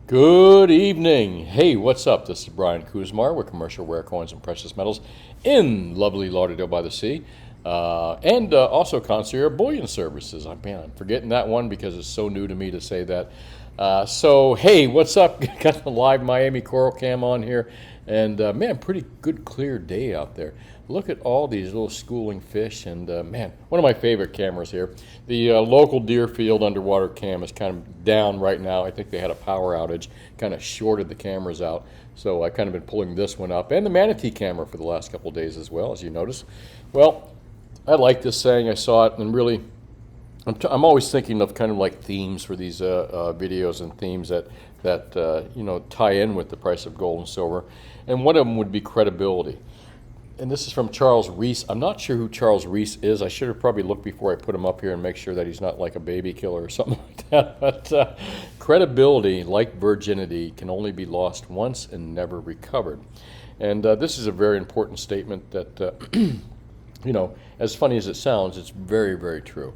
Good evening. Hey, what's up? This is Brian Kuzmar with Commercial Rare Coins and Precious Metals in lovely Lauderdale by the Sea. And also Concierge Bullion Services. I'm forgetting that one because it's so new to me to say that. So, hey, what's up? Got the live Miami Coral Cam on here. And man, pretty good clear day out there. Look at all these little schooling fish, and man, one of my favorite cameras here. The local Deerfield underwater cam is kind of down right now. I think they had a power outage, kind of shorted the cameras out. So I've kind of been pulling this one up, and the manatee camera for the last couple of days as well, as you notice. Well, I like this saying. I saw it, and really, I'm always thinking of kind of like themes for these videos and themes that tie in with the price of gold and silver. And one of them would be credibility. And this is from Charles Reese. I'm not sure who Charles Reese is. I should have probably looked before I put him up here and make sure that he's not like a baby killer or something like that. But credibility, like virginity, can only be lost once and never recovered. And this is a very important statement that, as funny as it sounds, it's very, very true.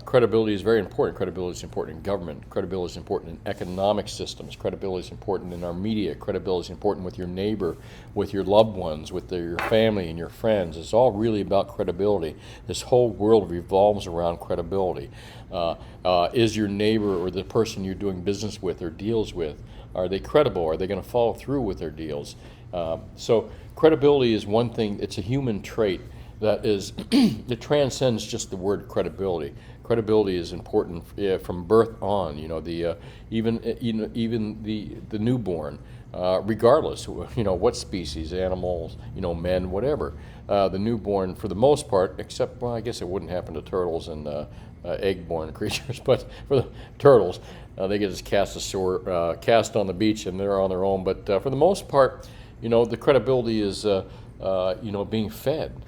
Credibility is very important. Credibility is important in government. Credibility is important in economic systems. Credibility is important in our media. Credibility is important with your neighbor, with your loved ones, with your family and your friends. It's all really about credibility. This whole world revolves around credibility. Is your neighbor or the person you're doing business with or deals with, are they credible? Are they going to follow through with their deals? So credibility is one thing. It's a human trait that is it transcends just the word credibility. Credibility is important from birth on. Even the newborn, regardless, what species, animals, men, whatever. The newborn, for the most part, except I guess it wouldn't happen to turtles and egg-born creatures, but for the turtles, they get just cast on the beach and they're on their own. But for the most part, the credibility is being fed.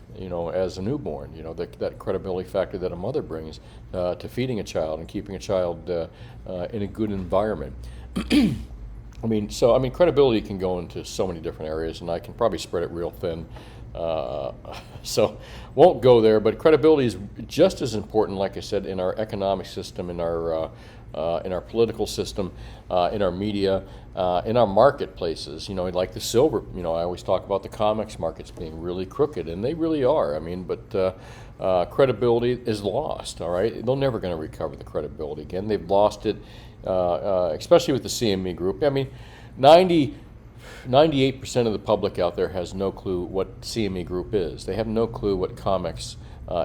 As a newborn, that credibility factor that a mother brings to feeding a child and keeping a child in a good environment. Credibility can go into so many different areas, and I can probably spread it real thin. So won't go there, but credibility is just as important, like I said, in our economic system, in our political system, in our media, in our marketplaces. Like the silver. I always talk about the comics markets being really crooked, and they really are. But credibility is lost. All right, they're never going to recover the credibility again. They've lost it, especially with the CME group. 98% of the public out there has no clue what CME Group is. They have no clue what COMEX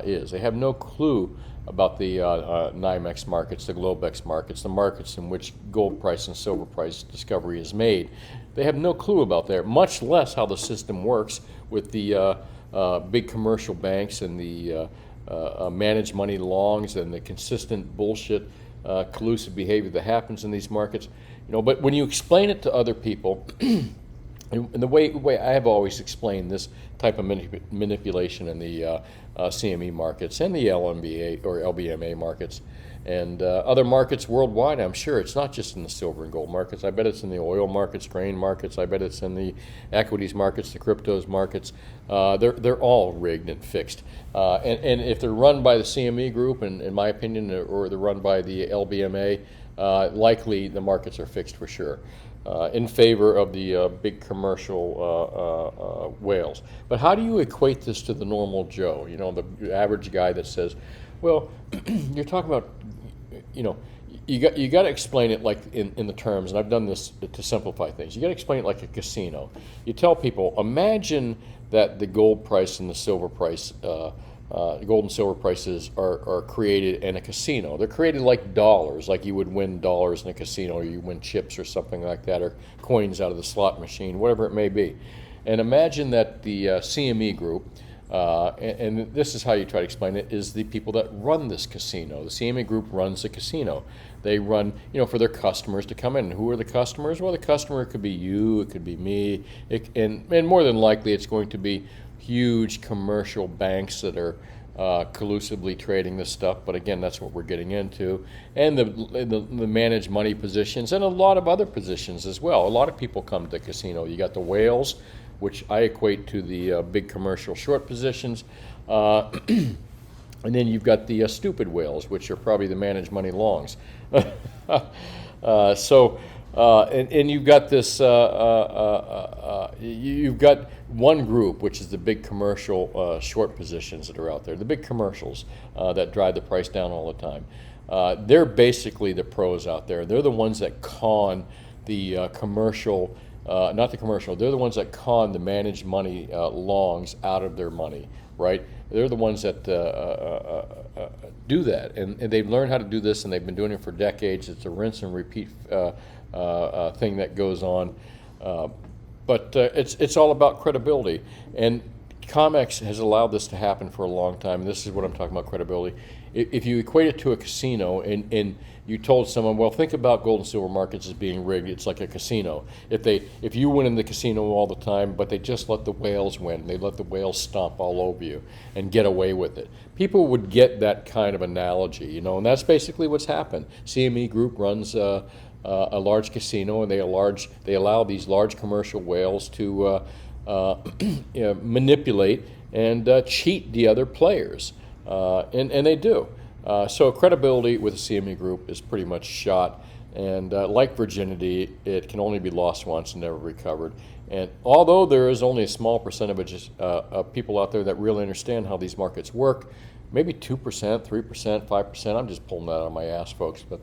is. They have no clue about the NYMEX markets, the Globex markets, the markets in which gold price and silver price discovery is made. They have no clue about that, much less how the system works with the big commercial banks and the managed money longs and the consistent bullshit, collusive behavior that happens in these markets. But when you explain it to other people, and the way I have always explained this type of manipulation in the CME markets and the LMBA or LBMA markets and other markets worldwide, I'm sure it's not just in the silver and gold markets. I bet it's in the oil markets, grain markets. I bet it's in the equities markets, the cryptos markets. They're all rigged and fixed. And if they're run by the CME group, in my opinion, or they're run by the LBMA, likely the markets are fixed for sure. In favor of the big commercial whales. But how do you equate this to the normal Joe? The average guy that says, well, you're talking about, you got to explain it like in the terms, and I've done this to simplify things. You got to explain it like a casino. You tell people, imagine that the gold price and the silver price, gold and silver prices are created in a casino. They're created like dollars, like you would win dollars in a casino, or you win chips or something like that, or coins out of the slot machine, whatever it may be. And imagine that the CME group, and this is how you try to explain it, is the people that run this casino. The CME group runs the casino. They run, for their customers to come in. Who are the customers? Well, the customer could be you, it could be me, and more than likely it's going to be huge commercial banks that are collusively trading this stuff, but again, that's what we're getting into, and the managed money positions, and a lot of other positions as well. A lot of people come to the casino. You got the whales, which I equate to the big commercial short positions, and then you've got the stupid whales, which are probably the managed money longs. So And you've got this, you've got one group, which is the big commercial short positions that are out there, the big commercials that drive the price down all the time. They're basically the pros out there. They're the ones that con the commercial, not the commercial, they're the ones that con the managed money longs out of their money, right? They're the ones that do that, and they've learned how to do this, and they've been doing it for decades. It's a rinse and repeat thing that goes on, but it's all about credibility, and COMEX has allowed this to happen for a long time. And this is what I'm talking about, credibility. If you equate it to a casino, and you told someone, well, think about gold and silver markets as being rigged. It's like a casino. If you win in the casino all the time, but they just let the whales win, they let the whales stomp all over you and get away with it. People would get that kind of analogy, you know, and that's basically what's happened. CME Group runs a large casino, and they allow these large commercial whales to manipulate and cheat the other players, and they do. So credibility with the CME Group is pretty much shot, and like virginity, it can only be lost once and never recovered. And although there is only a small percentage of people out there that really understand how these markets work, maybe 2%, 3%, 5%, I'm just pulling that out of my ass, folks, but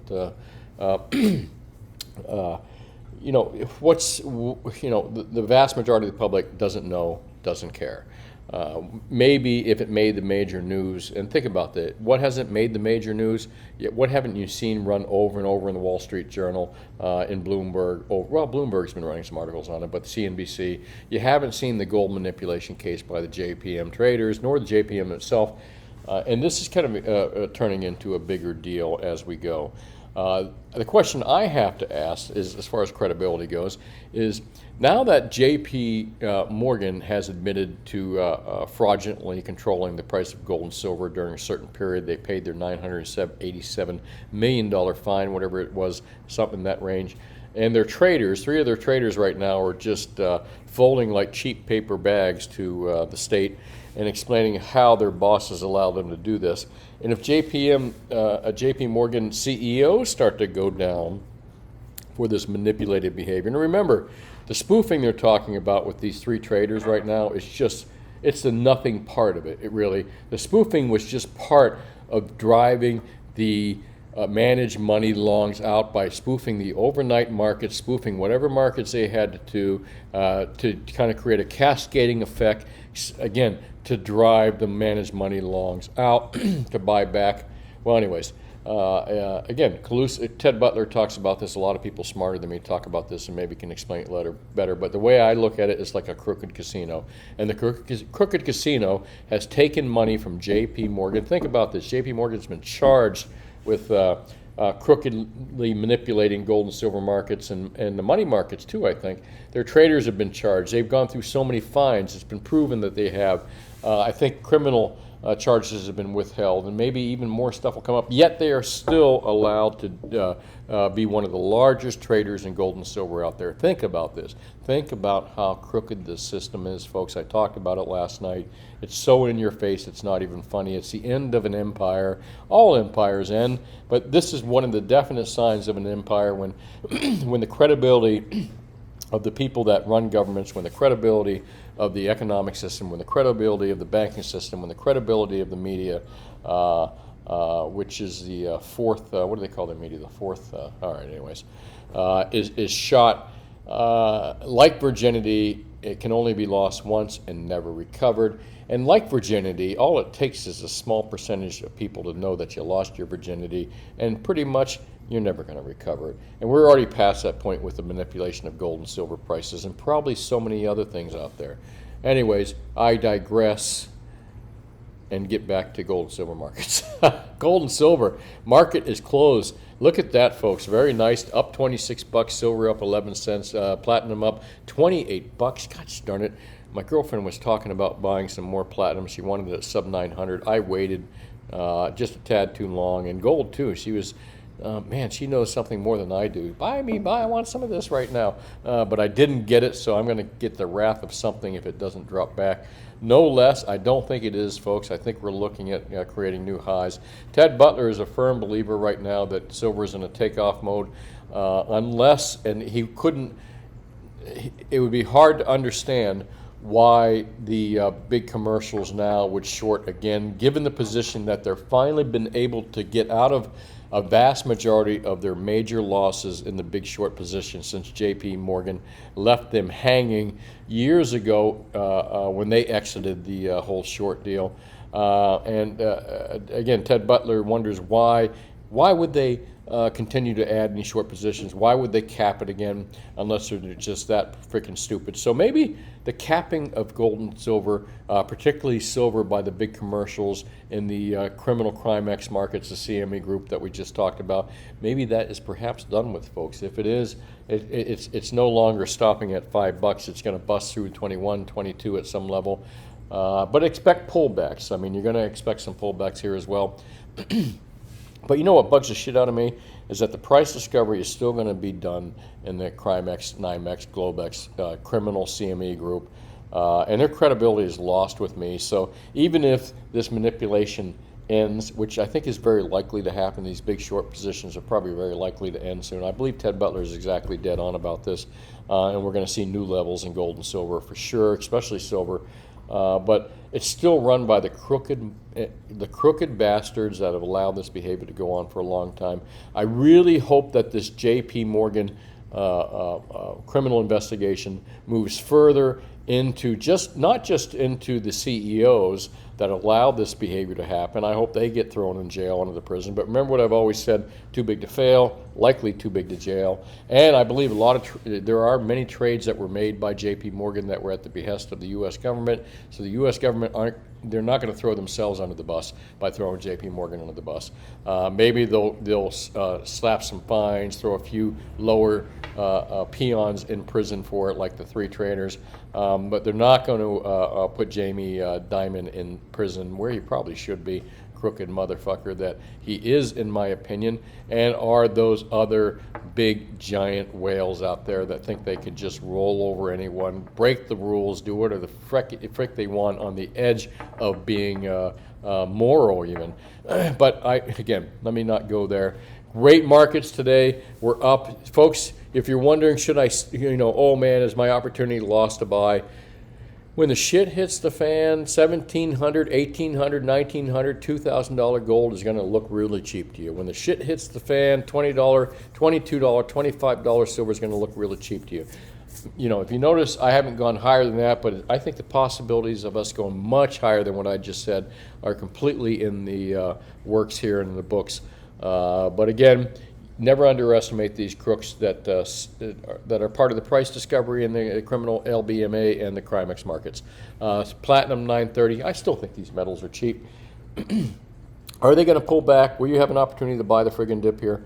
you know, the vast majority of the public doesn't know, doesn't care. Maybe if it made the major news, and think about that, what hasn't made the major news? What haven't you seen run over and over in the Wall Street Journal, in Bloomberg? Well, Bloomberg's been running some articles on it, but CNBC. You haven't seen the gold manipulation case by the JPM traders, nor the JPM itself, and this is kind of turning into a bigger deal as we go. The question I have to ask is, as far as credibility goes, is now that J.P. Morgan has admitted to fraudulently controlling the price of gold and silver during a certain period, they paid their $987 million fine, whatever it was, something in that range. And their traders, 3 of their traders right now are just folding like cheap paper bags to the state and explaining how their bosses allow them to do this. And if J.P. Morgan CEOs start to go down for this manipulated behavior, and remember, the spoofing they're talking about with these 3 traders right now is just, it's the nothing part of it. The spoofing was just part of driving the managed money longs out by spoofing the overnight markets, spoofing whatever markets they had to kind of create a cascading effect, again, to drive the managed money longs out to buy back. Well, anyways, again, Ted Butler talks about this. A lot of people smarter than me talk about this and maybe can explain it better. But the way I look at it is like a crooked casino. And the crooked casino has taken money from J.P. Morgan. Think about this. J.P. Morgan's been charged with crookedly manipulating gold and silver markets and the money markets too, I think. Their traders have been charged. They've gone through so many fines. It's been proven that they have. I think criminal charges have been withheld, and maybe even more stuff will come up. Yet they are still allowed to be one of the largest traders in gold and silver out there. Think about this. Think about how crooked this system is, folks. I talked about it last night. It's so in your face, it's not even funny. It's the end of an empire. All empires end, but this is one of the definite signs of an empire when, when the credibility of the people that run governments, when the credibility of the economic system, when the credibility of the banking system, when the credibility of the media, which is the fourth, what do they call the media? The fourth, all right, anyways, is shot. Like virginity, it can only be lost once and never recovered. And like virginity, all it takes is a small percentage of people to know that you lost your virginity, and pretty much you're never going to recover it. And we're already past that point with the manipulation of gold and silver prices and probably so many other things out there. Anyways, I digress and get back to gold and silver markets. Gold and silver market is closed. Look at that, folks. Very nice. Up 26 bucks. Silver up 11 cents. Platinum up 28 bucks. Gosh darn it. My girlfriend was talking about buying some more platinum. She wanted it at sub 900. I waited just a tad too long. And gold too. She was, man, she knows something more than I do. Buy, I want some of this right now. But I didn't get it, so I'm going to get the wrath of something if it doesn't drop back. No less. I don't think it is, folks. I think we're looking at creating new highs. Ted Butler is a firm believer right now that silver is in a takeoff mode. unless, and he couldn't, it would be hard to understand why the big commercials now would short again, given the position that they're finally been able to get out of a vast majority of their major losses in the big short position since J.P. Morgan left them hanging years ago when they exited the whole short deal. Again, Ted Butler wonders why would they continue to add any short positions? Why would they cap it again unless they're just that freaking stupid? So maybe the capping of gold and silver, particularly silver by the big commercials in the criminal crime X markets, the CME group that we just talked about, maybe that is perhaps done with, folks. If it is, it's no longer stopping at $5. It's going to bust through 21, 22 at some level. But expect pullbacks. I mean, you're going to expect some pullbacks here as well. But you know what bugs the shit out of me is that the price discovery is still going to be done in the CrimeX, NYMEX, Globex, criminal CME group, and their credibility is lost with me. So even if this manipulation ends, which I think is very likely to happen, these big short positions are probably very likely to end soon. I believe Ted Butler is exactly dead on about this, and we're going to see new levels in gold and silver for sure, especially silver. But it's still run by the crooked bastards that have allowed this behavior to go on for a long time. I really hope that this J.P. Morgan criminal investigation moves further into not just into the CEOs that allowed this behavior to happen. I hope they get thrown in jail into the prison. But remember what I've always said: too big to fail, likely too big to jail. And I believe there are many trades that were made by J.P. Morgan that were at the behest of the U.S. government. So the U.S. government they're not going to throw themselves under the bus by throwing J.P. Morgan under the bus. Maybe they'll slap some fines, throw a few lower peons in prison for it, like the 3 traders. But they're not going to put Jamie Dimon in prison, where he probably should be, crooked motherfucker that he is, in my opinion, and are those other big giant whales out there that think they could just roll over anyone, break the rules, do whatever the frick they want on the edge of being moral even. But again, let me not go there. Great markets today. We're up. Folks, if you're wondering, should I, oh man, is my opportunity lost to buy? When the shit hits the fan, $1,700, $1,800, $1,900, $2,000 gold is going to look really cheap to you. When the shit hits the fan, $20, $22, $25 silver is going to look really cheap to you. If you notice, I haven't gone higher than that, but I think the possibilities of us going much higher than what I just said are completely in the works here and in the books. But again, never underestimate these crooks that are part of the price discovery in the criminal LBMA and the CrimeX markets. Platinum 930. I still think these metals are cheap. Are they going to pull back? Will you have an opportunity to buy the friggin' dip here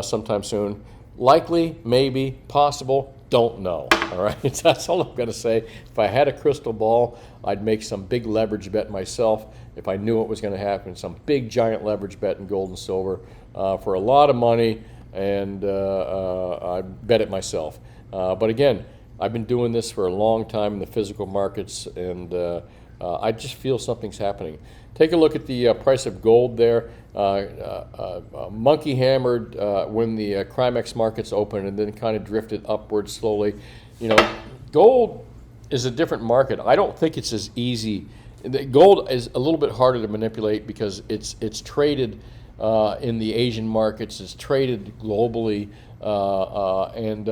sometime soon? Likely, maybe, possible. Don't know. All right, that's all I'm going to say. If I had a crystal ball, I'd make some big leverage bet myself. If I knew what was going to happen, some big giant leverage bet in gold and silver for a lot of money, and I bet it myself. But again, I've been doing this for a long time in the physical markets, and I just feel something's happening. Take a look at the price of gold there. Monkey hammered when the CrimeX markets opened, and then kind of drifted upwards slowly. Gold is a different market. I don't think it's as easy. Gold is a little bit harder to manipulate because it's traded in the Asian markets. It's traded globally, and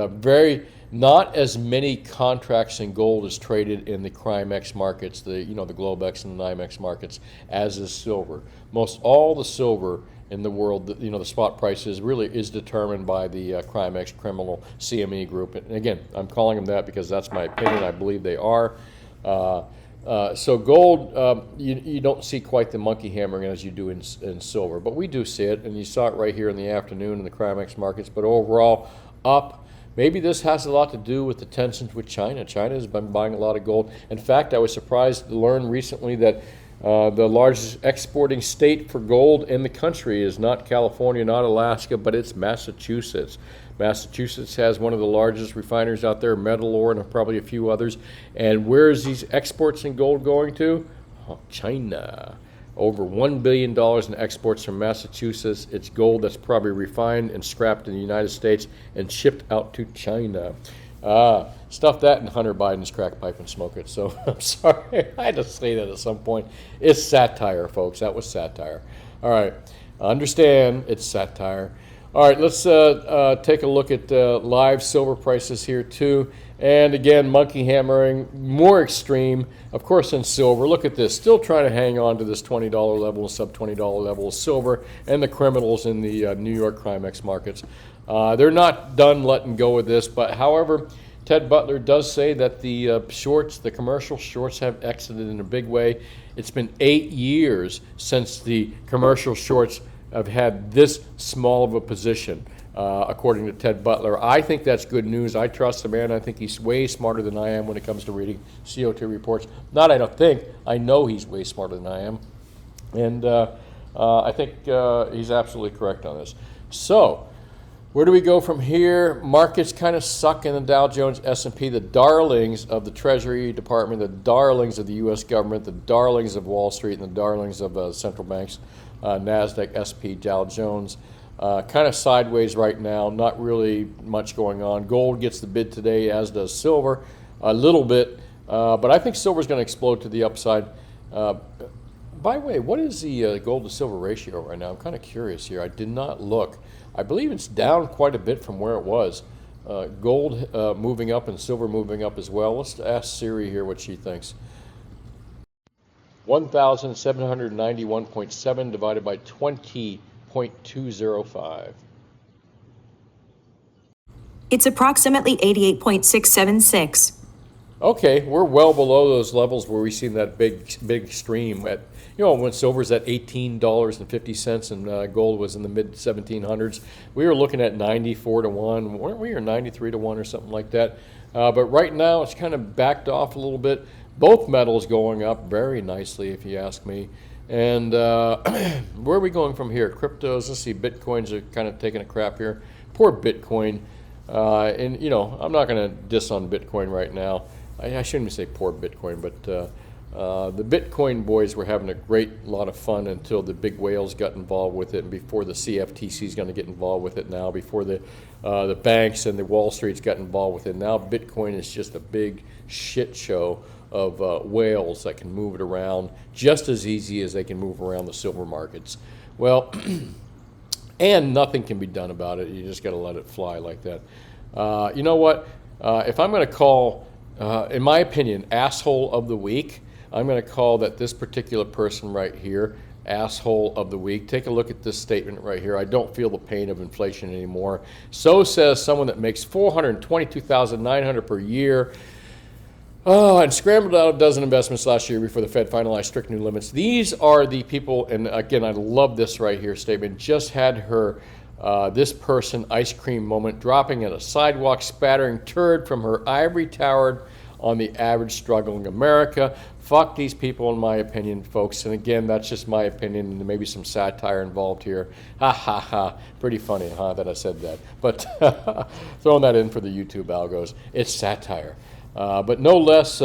not as many contracts in gold is traded in the CrimeX markets, the Globex and the NYMEX markets, as is silver. Most all the silver in the world, the spot price is determined by the CrimeX criminal CME group. And again, I'm calling them that because that's my opinion. I believe they are. So gold, you don't see quite the monkey hammering as you do in silver, but we do see it, and you saw it right here in the afternoon in the CrimeX markets. But overall, up. Maybe this has a lot to do with the tensions with China. China has been buying a lot of gold. In fact, I was surprised to learn recently that the largest exporting state for gold in the country is not California, not Alaska, but it's Massachusetts. Massachusetts has one of the largest refineries out there, Metal Ore, and probably a few others. And where is these exports in gold going to? Oh, China. over $1 billion in exports from Massachusetts. It's gold that's probably refined and scrapped in the United States and shipped out to China. Stuff that in Hunter Biden's crack pipe and smoke it. So I'm sorry, I had to say that at some point. It's satire, folks. That was satire. All right, understand it's satire. All right, let's take a look at live silver prices here too. And again, monkey hammering, more extreme, of course, in silver. Look at this, still trying to hang on to this $20 level, sub $20 level of silver, and the criminals in the New York Crimex markets. They're not done letting go of this, but however, Ted Butler does say that the shorts, the commercial shorts, have exited in a big way. It's been 8 years since the commercial shorts have had this small of a position, according to Ted Butler. I think that's good news. I trust the man. I think he's way smarter than I am when it comes to reading CO2 reports. Not I don't think, I know he's way smarter than I am. And I think he's absolutely correct on this. So, where do we go from here? Markets kind of suck in the Dow Jones, S&P, the darlings of the Treasury Department, the darlings of the U.S. government, the darlings of Wall Street, and the darlings of central banks, NASDAQ, SP, Dow Jones. Kind of sideways right now, not really much going on. Gold gets the bid today, as does silver, a little bit. But I think silver's going to explode to the upside. By the way, what is the gold to silver ratio right now? I'm kind of curious here. I did not look. I believe it's down quite a bit from where it was. Gold moving up and silver moving up as well. Let's ask Siri here what she thinks. 1,791.7 divided by 20.205. It's approximately 88.676. Okay, we're well below those levels where we've seen that big stream at, when silver's at $18.50 and gold was in the mid 1700s. We were looking at 94 to 1, weren't we, or 93 to 1 or something like that. But right now it's kind of backed off a little bit. Both metals going up very nicely, if you ask me. And where are we going from here? Cryptos, let's see, Bitcoins are kind of taking a crap here. Poor Bitcoin. And, I'm not going to diss on Bitcoin right now. I shouldn't say poor Bitcoin, but the Bitcoin boys were having a great lot of fun until the big whales got involved with it, and before the CFTC is going to get involved with it now, before the banks and the Wall Street's got involved with it. Now Bitcoin is just a big shit show of whales that can move it around just as easy as they can move around the silver markets. Well, and nothing can be done about it. You just got to let it fly like that. You know what? If I'm going to call, in my opinion, asshole of the week, I'm going to call that this particular person right here, asshole of the week. Take a look at this statement right here. I don't feel the pain of inflation anymore. So says someone that makes $422,900 per year. And scrambled out a dozen investments last year before the Fed finalized strict new limits. These are the people, and again, I love this right here statement, just had her, this person, ice cream moment, dropping in a sidewalk, spattering turd from her ivory tower on the average struggling America. Fuck these people, in my opinion, folks. And again, that's just my opinion, and maybe some satire involved here. Ha ha ha. Pretty funny, huh, that I said that. But throwing that in for the YouTube algos. It's satire. But no less,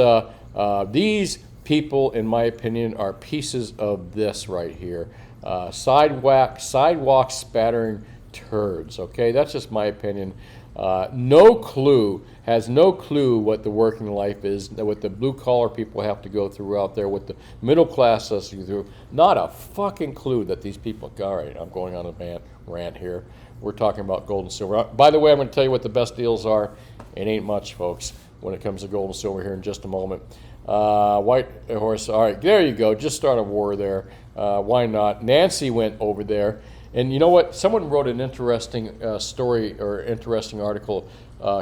these people, in my opinion, are pieces of this right here. Sidewalk spattering turds, okay? That's just my opinion. Has no clue what the working life is, what the blue-collar people have to go through out there, what the middle class has to go through. Not a fucking clue that these people, all right, I'm going on a rant here. We're talking about gold and silver. By the way, I'm going to tell you what the best deals are. It ain't much, folks, when it comes to gold and silver here in just a moment. White horse, all right, there you go. Just start a war there. Why not? Nancy went over there. And you know what? Someone wrote an interesting story or interesting article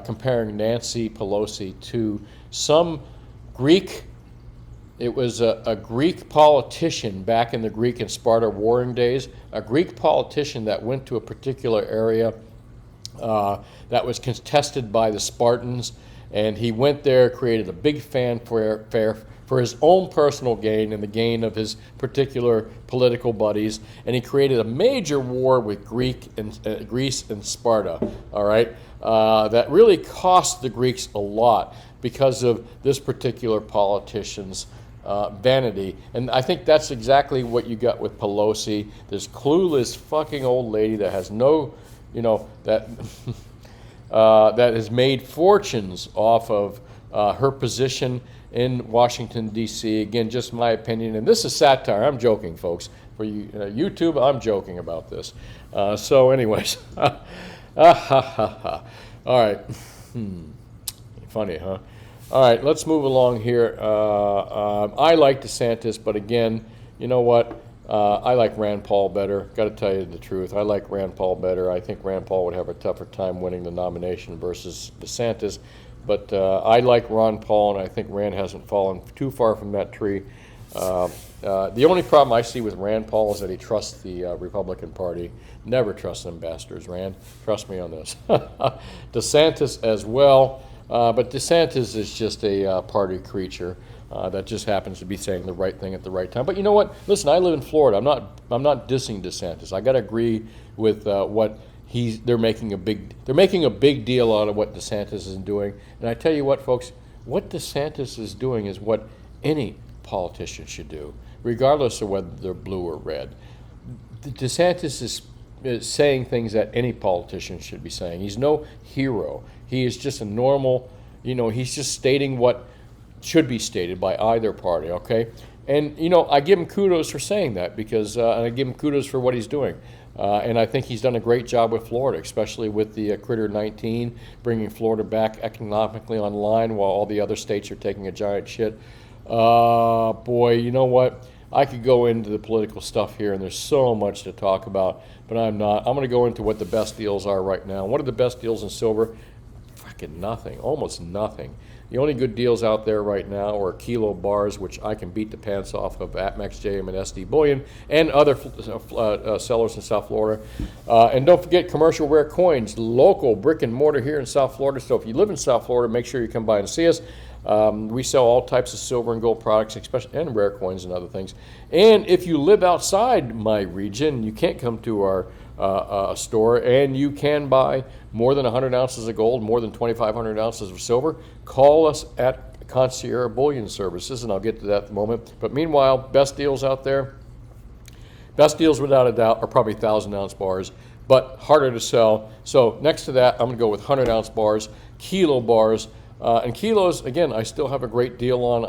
comparing Nancy Pelosi to some Greek. It was a Greek politician back in the Greek and Sparta warring days, a Greek politician that went to a particular area that was contested by the Spartans, and he went there, created a big fanfare for his own personal gain and the gain of his particular political buddies, and he created a major war with Greece and Sparta, all right, that really cost the Greeks a lot because of this particular politician's vanity. And I think that's exactly what you got with Pelosi. This clueless fucking old lady that has no, that that has made fortunes off of her position in Washington, D.C. Again, just my opinion. And this is satire. I'm joking, folks. For you, YouTube, I'm joking about this. So anyways, all right. Funny, huh? All right, let's move along here. I like DeSantis, but again, you know what? I like Rand Paul better. Got to tell you the truth. I like Rand Paul better. I think Rand Paul would have a tougher time winning the nomination versus DeSantis. But I like Ron Paul, and I think Rand hasn't fallen too far from that tree. The only problem I see with Rand Paul is that he trusts the Republican Party. Never trust them bastards, Rand. Trust me on this. DeSantis as well. But DeSantis is just a party creature that just happens to be saying the right thing at the right time. But you know what? Listen, I live in Florida. I'm not dissing DeSantis. I got to agree with what they're making a big deal out of what DeSantis is doing. And I tell you what, folks, what DeSantis is doing is what any politician should do, regardless of whether they're blue or red. DeSantis is saying things that any politician should be saying. He's no hero. He is just a normal, he's just stating what should be stated by either party, okay? And, I give him kudos for saying that because, and I give him kudos for what he's doing. And I think he's done a great job with Florida, especially with the Critter 19, bringing Florida back economically online while all the other states are taking a giant shit. Boy, you know what? I could go into the political stuff here, and there's so much to talk about, but I'm not. I'm going to go into what the best deals are right now. What are the best deals in silver? Fucking nothing, almost nothing. The only good deals out there right now are kilo bars, which I can beat the pants off of at MaxJM and SD Bullion and other sellers in South Florida. And don't forget Commercial Rare Coins, local brick and mortar here in South Florida. So if you live in South Florida, make sure you come by and see us. We sell all types of silver and gold products, especially and rare coins and other things. And if you live outside my region, you can't come to our store, and you can buy more than 100 ounces of gold, more than 2,500 ounces of silver. Call us at Concierge Bullion Services, and I'll get to that in a moment. But meanwhile, best deals out there. Best deals, without a doubt, are probably 1,000-ounce bars, but harder to sell. So next to that, I'm going to go with 100-ounce bars, kilo bars. And kilos, again, I still have a great deal on.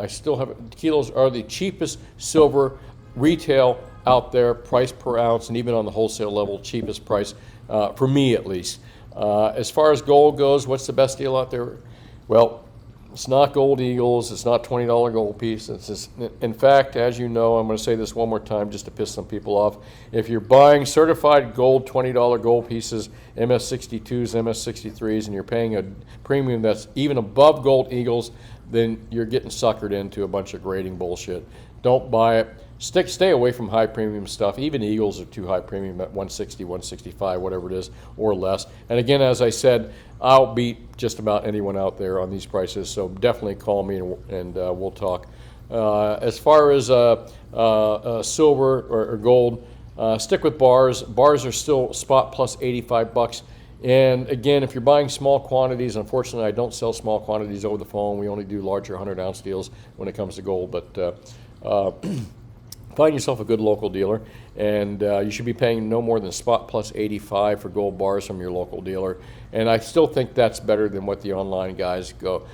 Kilos are the cheapest silver retail out there, price per ounce, and even on the wholesale level, cheapest price, for me at least. As far as gold goes, what's the best deal out there? Well, it's not Gold Eagles. It's not $20 gold piece. It's just, in fact, as you know, I'm going to say this one more time just to piss some people off. If you're buying certified gold $20 gold pieces, MS62s, MS63s, and you're paying a premium that's even above Gold Eagles, then you're getting suckered into a bunch of grading bullshit. Don't buy it. Stay away from high premium stuff. Even Eagles are too high premium at 160, 165, whatever it is, or less. And again, as I said, I'll beat just about anyone out there on these prices, so definitely call me and we'll talk. As far as silver or gold, stick with bars. Bars are still spot plus $85. And again, if you're buying small quantities, unfortunately I don't sell small quantities over the phone. We only do larger 100-ounce deals when it comes to gold. But find yourself a good local dealer, and you should be paying no more than spot plus 85 for gold bars from your local dealer. And I still think that's better than what the online guys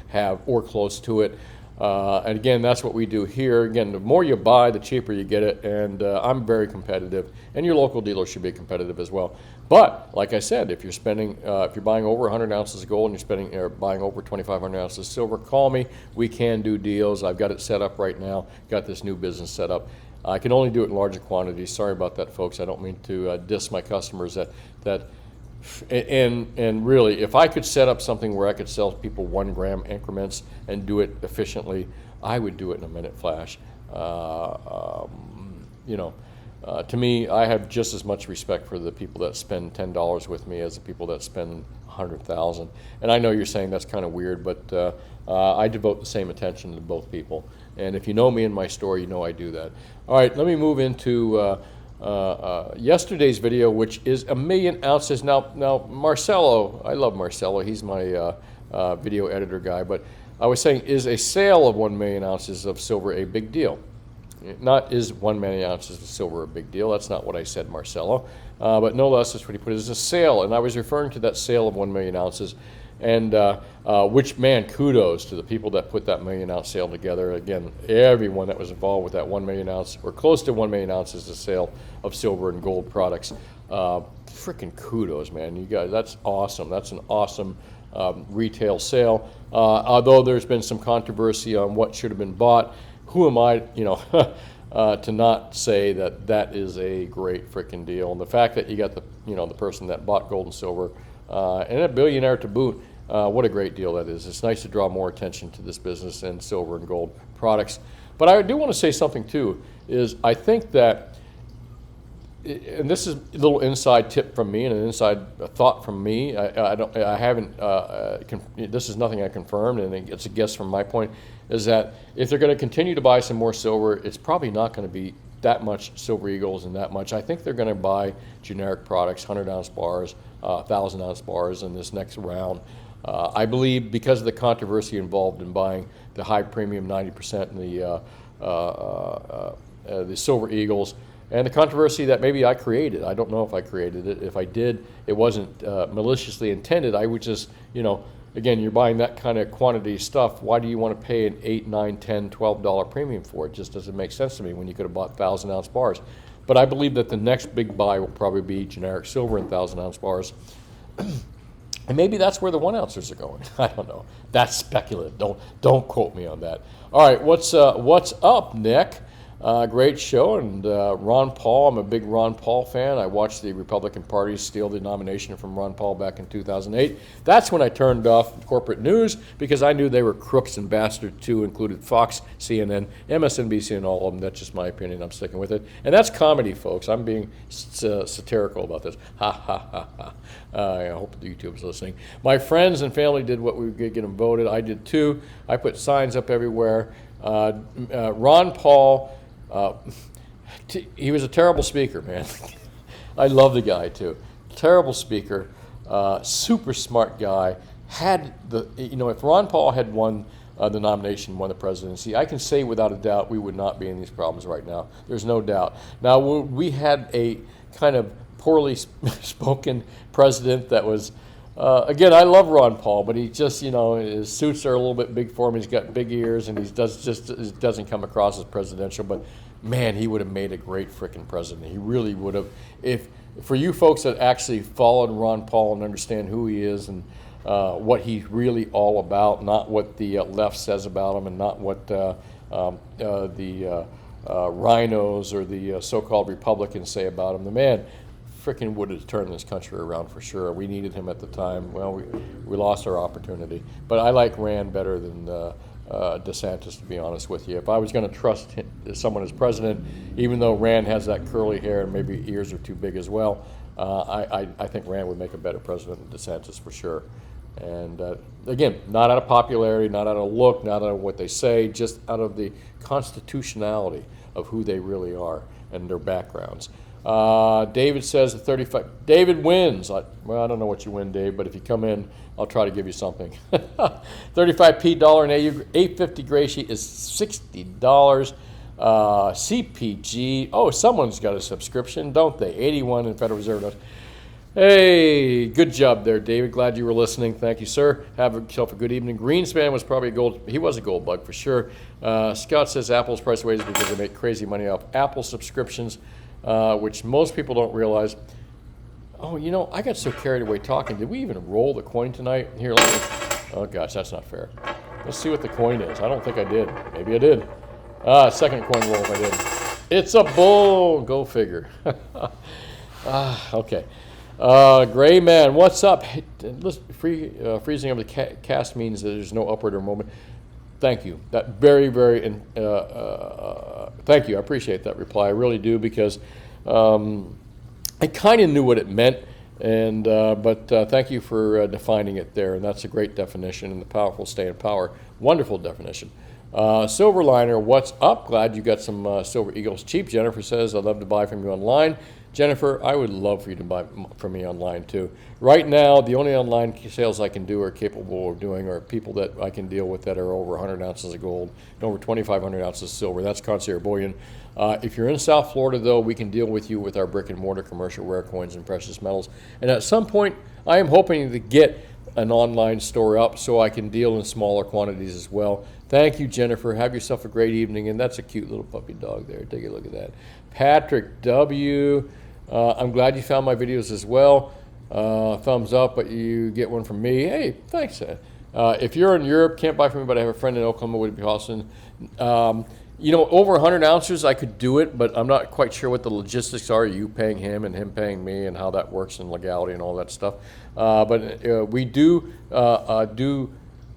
have, or close to it. And again, that's what we do here. Again, the more you buy, the cheaper you get it, and I'm very competitive, and your local dealer should be competitive as well. But like I said, if you're buying over 100 ounces of gold and you're buying over 2,500 ounces of silver, call me. We can do deals. I've got it set up right now. Got this new business set up. I can only do it in larger quantities. Sorry about that, folks. I don't mean to diss my customers. And really, if I could set up something where I could sell people 1 gram increments and do it efficiently, I would do it in a minute flash. To me, I have just as much respect for the people that spend $10 with me as the people that spend 100,000. And I know you're saying that's kind of weird, but I devote the same attention to both people. And if you know me in my store, you know I do that. All right, let me move into yesterday's video, which is 1,000,000 ounces. Now Marcelo, I love Marcelo. He's my video editor guy, but I was saying, is a sale of 1 million ounces of silver a big deal? Not is 1 million ounces of silver a big deal. That's not what I said, Marcelo. But no less, that's what he put. It's a sale, and I was referring to that sale of 1 million ounces. And which, man, kudos to the people that put that million-ounce sale together. Again, everyone that was involved with that 1 million ounce, or close to 1 million ounces of sale of silver and gold products. Freaking kudos, man. You guys, that's awesome. That's an awesome retail sale. Although there's been some controversy on what should have been bought, who am I, to not say that that is a great freaking deal. And the fact that you got the person that bought gold and silver, and a billionaire to boot, what a great deal that is. It's nice to draw more attention to this business and silver and gold products. But I do want to say something too, is I think that, and this is a little inside tip from me and an inside thought from me. I haven't. This is nothing I confirmed, and it's a guess from my point. Is that if they're going to continue to buy some more silver, it's probably not going to be that much Silver Eagles and that much. I think they're going to buy generic products, 100-ounce bars, 1,000-ounce bars in this next round. I believe because of the controversy involved in buying the high premium 90% and the Silver Eagles. And the controversy that maybe I created. I don't know if I created it. If I did, it wasn't maliciously intended. I would just, again, you're buying that kind of quantity of stuff. Why do you want to pay an $8, $9, $10, $12 premium for it? It just doesn't make sense to me when you could have bought 1,000-ounce bars. But I believe that the next big buy will probably be generic silver and 1,000-ounce bars. And maybe that's where the 1-ouncers are going. I don't know. That's speculative. Don't quote me on that. All right, what's up, Nick? Great show, and Ron Paul. I'm a big Ron Paul fan. I watched the Republican Party steal the nomination from Ron Paul back in 2008. That's when I turned off corporate news because I knew they were crooks and bastards too, included Fox, CNN, MSNBC, and all of them. That's just my opinion. I'm sticking with it. And that's comedy, folks. I'm being satirical about this. Ha, ha, ha, ha. I hope the YouTube's listening. My friends and family did what we could get them voted. I did too. I put signs up everywhere. Ron Paul... he was a terrible speaker, man. I love the guy too. Terrible speaker, super smart guy. Had if Ron Paul had won the nomination, won the presidency, I can say without a doubt we would not be in these problems right now. There's no doubt. Now we had a kind of poorly spoken president that was. Again, I love Ron Paul, but he just, his suits are a little bit big for him. He's got big ears, and he doesn't come across as presidential. But man, he would have made a great frickin' president. He really would have. If for you folks that actually followed Ron Paul and understand who he is and what he's really all about, not what the left says about him, and not what the rhinos or the so-called Republicans say about him, the man frickin' would have turned this country around for sure. We needed him at the time. Well, we lost our opportunity. But I like Rand better than DeSantis, to be honest with you. If I was going to trust someone as president, even though Rand has that curly hair and maybe ears are too big as well, I think Rand would make a better president than DeSantis for sure. And again, not out of popularity, not out of look, not out of what they say, just out of the constitutionality of who they really are and their backgrounds. David says the 35. David wins. Well, I don't know what you win, Dave, but if you come in, I'll try to give you something. 35p dollar and 850 gray sheet is $60. CPG. Oh, someone's got a subscription, don't they? 81 in Federal Reserve notes. Hey, good job there, David. Glad you were listening. Thank you, sir. Have yourself a good evening. Greenspan was probably he was a gold bug for sure. Scott says Apple's price wages because they make crazy money off Apple subscriptions. Which most people don't realize. Oh, I got so carried away talking. Did we even roll the coin tonight? Here, let me. Oh, gosh, that's not fair. Let's see what the coin is. I don't think I did. Maybe I did. Second coin roll if I did. It's a bull. Go figure. Okay. Gray man, what's up? Freezing of the cast means that there's no upward or moment. Thank you. That very, very, thank you. I appreciate that reply. I really do because I kind of knew what it meant, but thank you for defining it there. And that's a great definition, and the powerful stay in power. Wonderful definition. Silverliner, what's up? Glad you got some Silver Eagles cheap. Jennifer says, I'd love to buy from you online. Jennifer, I would love for you to buy from me online too. Right now, the only online sales I can do or capable of doing are people that I can deal with that are over 100 ounces of gold and over 2,500 ounces of silver. That's Concierge Bullion. If you're in South Florida, though, we can deal with you with our brick and mortar commercial rare coins and precious metals. And at some point, I am hoping to get an online store up so I can deal in smaller quantities as well. Thank you, Jennifer. Have yourself a great evening. And that's a cute little puppy dog there. Take a look at that. Patrick W. I'm glad you found my videos as well. Thumbs up, but you get one from me. Hey, thanks. If you're in Europe, can't buy from me, but I have a friend in Oklahoma, would it be awesome? Over 100 ounces, I could do it, but I'm not quite sure what the logistics are, you paying him and him paying me and how that works and legality and all that stuff. But we do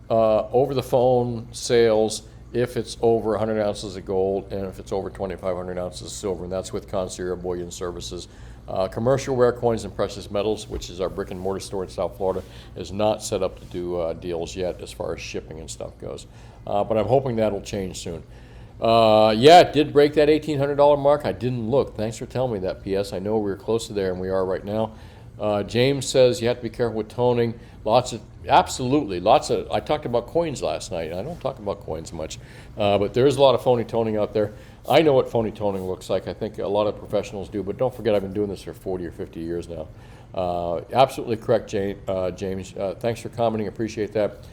over-the-phone sales if it's over 100 ounces of gold and if it's over 2,500 ounces of silver, and that's with Concierge Bullion Services. Commercial rare coins and precious metals, which is our brick and mortar store in South Florida, is not set up to do deals yet as far as shipping and stuff goes. But I'm hoping that'll change soon. Yeah, it did break that $1,800 mark. I didn't look. Thanks for telling me that, PS. I know we were close to there, and we are right now. James says you have to be careful with toning. Absolutely. I talked about coins last night, and I don't talk about coins much, but there's a lot of phony toning out there. I know what phony toning looks like. I think a lot of professionals do, but don't forget I've been doing this for 40 or 50 years now. Absolutely correct, James. Thanks for commenting. Appreciate that.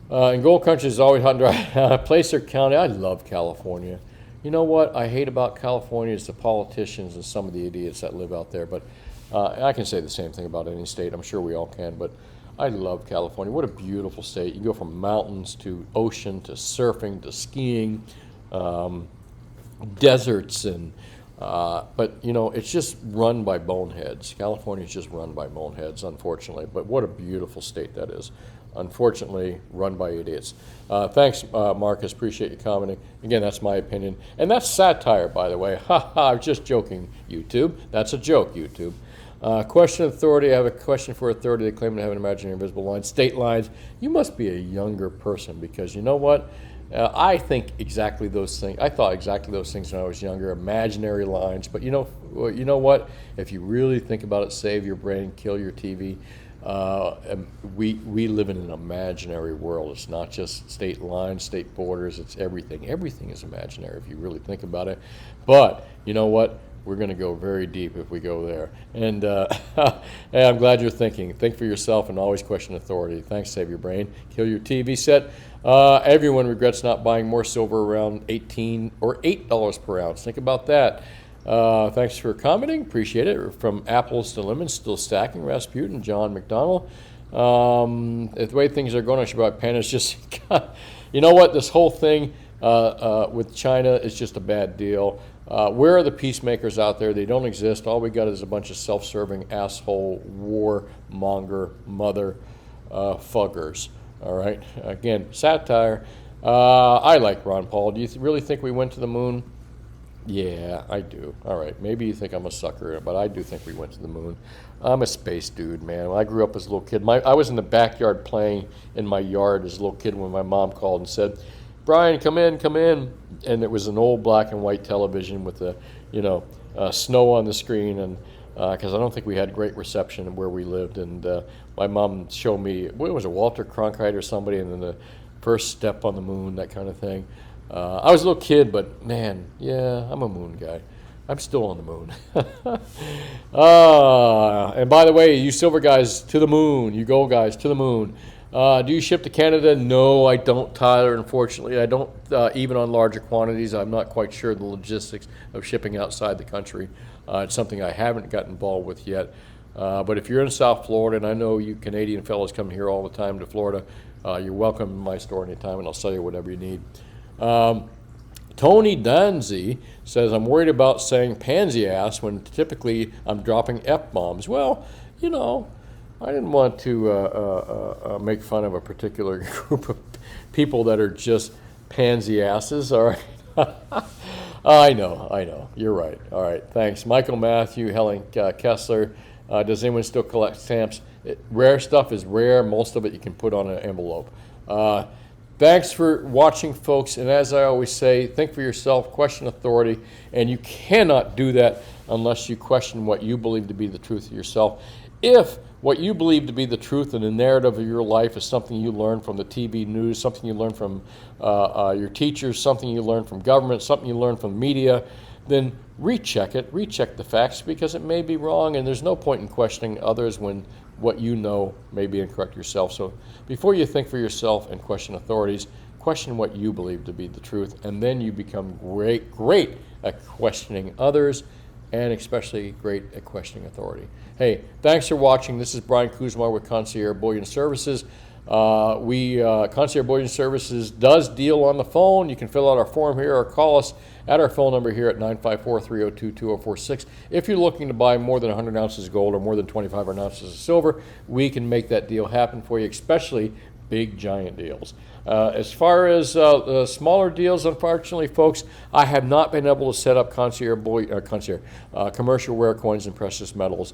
And Gold Country is always hot and dry. Placer County, I love California. You know what I hate about California is the politicians and some of the idiots that live out there. But I can say the same thing about any state. I'm sure we all can. But I love California. What a beautiful state. You go from mountains to ocean to surfing to skiing, deserts, and but it's just run by boneheads. California is just run by boneheads, unfortunately. But what a beautiful state that is. Unfortunately, run by idiots. Thanks, Marcus. Appreciate you commenting. Again, that's my opinion. And that's satire, by the way. Ha ha, I'm just joking, YouTube. That's a joke, YouTube. Question authority. I have a question for authority. They claim to have an imaginary invisible line. State lines. You must be a younger person because you know what? I think exactly those things. I thought exactly those things when I was younger. Imaginary lines. But you know what? If you really think about it, save your brain, kill your TV. We live in an imaginary world. It's not just state lines, state borders. It's everything. Everything is imaginary if you really think about it. But you know what? We're going to go very deep if we go there. And hey, I'm glad you're thinking. Think for yourself and always question authority. Thanks, save your brain. Kill your TV set. Everyone regrets not buying more silver around $18 or $8 per ounce. Think about that. Thanks for commenting. Appreciate it. From apples to lemons, still stacking. Rasputin, John McDonald. The way things are going, I should buy pandas. Just, you know what? This whole thing with China is just a bad deal. Where are the peacemakers out there? They don't exist. All we got is a bunch of self-serving asshole warmonger mother fuggers. All right. Again, satire. I like Ron Paul. Do you really think we went to the moon? Yeah, I do. All right. Maybe you think I'm a sucker, but I do think we went to the moon. I'm a space dude, man. When I grew up as a little kid, I was in the backyard playing in my yard as a little kid when my mom called and said, "Brian, come in, come in." And it was an old black and white television with the, snow on the screen, and because I don't think we had great reception where we lived. And my mom showed me, what was it, Walter Cronkite or somebody, and then the first step on the moon, that kind of thing. I was a little kid, but man, yeah, I'm a moon guy. I'm still on the moon. And by the way, you silver guys, to the moon. You gold guys, to the moon. Do you ship to Canada? No, I don't, Tyler, unfortunately. I don't, even on larger quantities. I'm not quite sure the logistics of shipping outside the country. It's something I haven't gotten involved with yet. But if you're in South Florida, and I know you Canadian fellows come here all the time to Florida, you're welcome in my store anytime, and I'll sell you whatever you need. Tony Danzi says, I'm worried about saying pansy ass when typically I'm dropping F-bombs. Well, I didn't want to make fun of a particular group of people that are just pansy asses. All right. I know. You're right. All right. Thanks. Michael Matthew, Helen Kessler. Does anyone still collect stamps? Rare stuff is rare. Most of it you can put on an envelope. Thanks for watching, folks. And as I always say, think for yourself, question authority. And you cannot do that unless you question what you believe to be the truth of yourself. If what you believe to be the truth and the narrative of your life is something you learn from the TV news, something you learn from your teachers, something you learn from government, something you learn from media, then recheck the facts, because it may be wrong, and there's no point in questioning others when what you know may be incorrect yourself. So before you think for yourself and question authorities, question what you believe to be the truth, and then you become great at questioning others, and especially great at questioning authority. Hey, thanks for watching. This is Brian Kuzma with Concierge Bullion Services. Concierge Bullion Services does deal on the phone. You can fill out our form here or call us at our phone number here at 954-302-2046. If you're looking to buy more than 100 ounces of gold or more than 2,500 ounces of silver, we can make that deal happen for you, especially big, giant deals. As far as smaller deals, unfortunately, folks, I have not been able to set up commercial rare coins and precious metals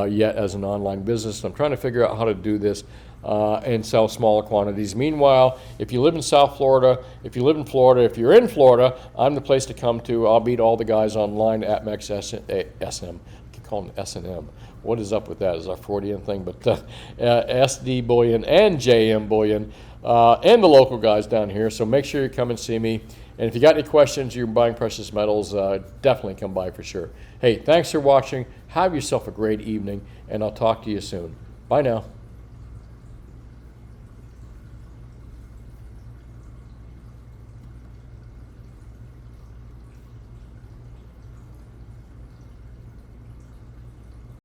yet as an online business. I'm trying to figure out how to do this and sell smaller quantities. Meanwhile, if you live in South Florida, if you live in Florida, if you're in Florida, I'm the place to come to. I'll beat all the guys online at Max SM. I keep calling it S&M. What is up with that? Is our Freudian thing? But SD Bullion and JM Bullion and the local guys down here. So make sure you come and see me. And if you got any questions, you're buying precious metals, definitely come by for sure. Hey, thanks for watching. Have yourself a great evening, and I'll talk to you soon. Bye now.